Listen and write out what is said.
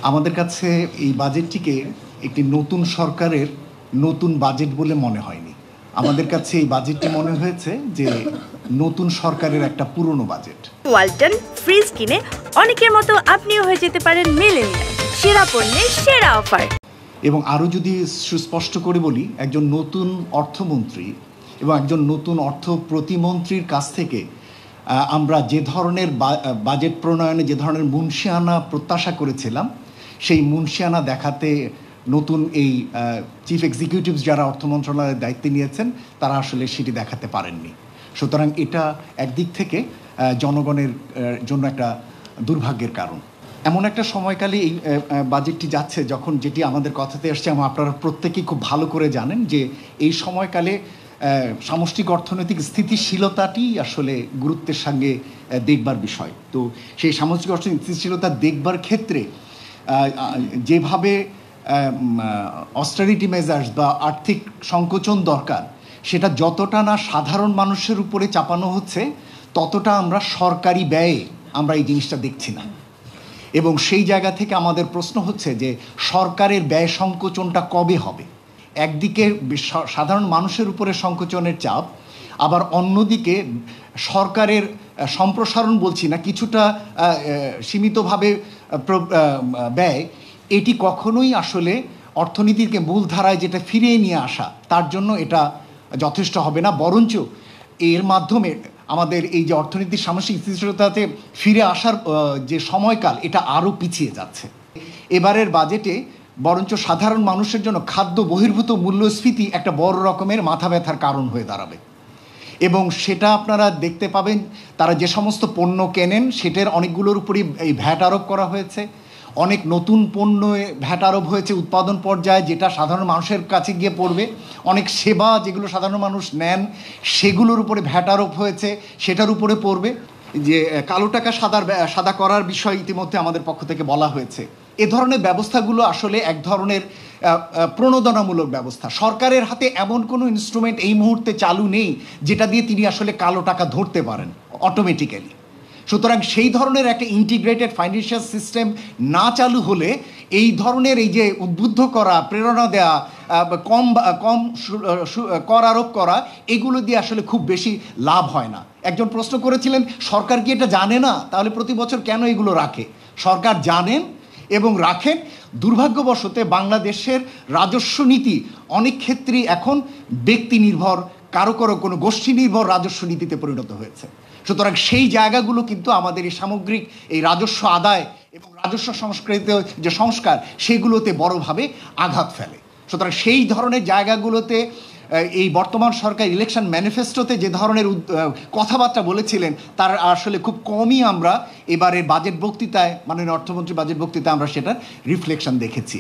আমাদের কাছে এই বাজেটটিকে একটি নতুন সরকারের নতুন বাজেট বলে মনে হয়নি। আমাদের কাছে এই বাজেটটি মনে হয়েছে যে নতুন সরকারের একটা পুরনো বাজেট। ওয়ালটন ফ্রিজ কিনে অনেকের মতো আপনিও হয়ে যেতে পারেন মিলেনিয়াল, সেরা পণ্যের সেরা অফার। এবং আরও যদি সুস্পষ্ট করে বলি, একজন নতুন অর্থমন্ত্রী এবং একজন নতুন অর্থ প্রতিমন্ত্রীর কাছ থেকে আমরা যে ধরনের বাজেট প্রণয়নে যে ধরনের মুনশিয়ানা প্রত্যাশা করেছিলাম, সেই মুনশিয়ানা দেখাতে নতুন এই চিফ এক্সিকিউটিভস যারা অর্থ মন্ত্রণালয়ের দায়িত্বে নিয়েছেন তারা আসলে সেটি দেখাতে পারেননি। সুতরাং এটা একদিক থেকে জনগণের জন্য একটা দুর্ভাগ্যের কারণ। এমন একটা সময়কালে এই বাজেটটি যাচ্ছে যখন, যেটি আমাদের কথাতে আসছে এবং আপনারা প্রত্যেকেই খুব ভালো করে জানেন যে এই সময়কালে সামষ্টিক অর্থনৈতিক স্থিতিশীলতাটি আসলে গুরুত্বের সঙ্গে দেখবার বিষয়। তো সেই সামষ্টিক অর্থনৈতিক স্থিতিশীলতা দেখবার ক্ষেত্রে যেভাবে অস্টারিটি মেজার্স বা আর্থিক সংকোচন দরকার, সেটা যতটা না সাধারণ মানুষের উপরে চাপানো হচ্ছে, ততটা আমরা সরকারি ব্যয়ে আমরা এই জিনিসটা দেখছি না। এবং সেই জায়গা থেকে আমাদের প্রশ্ন হচ্ছে যে সরকারের ব্যয় সংকোচনটা কবে হবে? একদিকে সাধারণ মানুষের উপরে সংকোচনের চাপ, আবার অন্যদিকে সরকারের সম্প্রসারণ বলছি না, কিছুটা সীমিতভাবে ব্যয়, এটি কখনোই আসলে অর্থনীতিকে মূলধারায় যেটা ফিরিয়ে নিয়ে আসা, তার জন্য এটা যথেষ্ট হবে না। বরঞ্চ এর মাধ্যমে আমাদের এই যে অর্থনীতির সামষ্টিক স্থিতিশীলতাতে ফিরে আসার যে সময়কাল, এটা আরও পিছিয়ে যাচ্ছে। এবারের বাজেটে বরঞ্চ সাধারণ মানুষের জন্য খাদ্য বহির্ভূত মূল্যস্ফীতি একটা বড় রকমের মাথা ব্যথার কারণ হয়ে দাঁড়াবে। এবং সেটা আপনারা দেখতে পাবেন, তারা যে সমস্ত পণ্য কেনেন সেটার অনেকগুলোর উপরই এই ভ্যাট আরোপ করা হয়েছে। অনেক নতুন পণ্য ভ্যাট আরোপ হয়েছে উৎপাদন পর্যায়ে, যেটা সাধারণ মানুষের কাছে গিয়ে পড়বে। অনেক সেবা যেগুলো সাধারণ মানুষ নেন সেগুলোর উপরে ভ্যাট আরোপ হয়েছে, সেটার উপরে পড়বে। যে কালো টাকা সাদা করার বিষয় ইতিমধ্যে আমাদের পক্ষ থেকে বলা হয়েছে। এ ধরনের ব্যবস্থাগুলো আসলে এক ধরনের প্রণোদনামূলক ব্যবস্থা। সরকারের হাতে এমন কোনো ইনস্ট্রুমেন্ট এই মুহূর্তে চালু নেই যেটা দিয়ে তিনি আসলে কালো টাকা ধরতে পারেন অটোমেটিক্যালি। সুতরাং সেই ধরনের একটা ইন্টিগ্রেটেড ফাইন্যান্সিয়াল সিস্টেম না চালু হলে এই ধরনের এই যে উদ্বুদ্ধ করা, প্রেরণা দেওয়া, কম কর আরোপ করা, এগুলো দিয়ে আসলে খুব বেশি লাভ হয় না। একজন প্রশ্ন করেছিলেন, সরকার কি এটা জানে না? তাহলে প্রতি বছর কেন এগুলো রাখে? সরকার জানেন এবং রাখেন। দুর্ভাগ্যবশত বাংলাদেশের রাজস্ব নীতি অনেক ক্ষেত্রেই এখন ব্যক্তি নির্ভর, কারো কোনো গোষ্ঠী নির্ভর রাজস্ব নীতিতে পরিণত হয়েছে। সুতরাং সেই জায়গাগুলো কিন্তু আমাদের এই সামগ্রিক এই রাজস্ব আদায় এবং রাজস্ব সংস্কৃত যে সংস্কার, সেগুলোতে বড়ভাবে আঘাত ফেলে। সুতরাং সেই ধরনের জায়গাগুলোতে এই বর্তমান সরকার ইলেকশন ম্যানিফেস্টোতে যে ধরনের কথাবার্তা বলেছিলেন, তার আসলে খুব কমই আমরা এবারের বাজেট বক্তৃতায়, মাননীয় অর্থমন্ত্রী বাজেট বক্তৃতায় আমরা সেটার রিফ্লেকশন দেখেছি।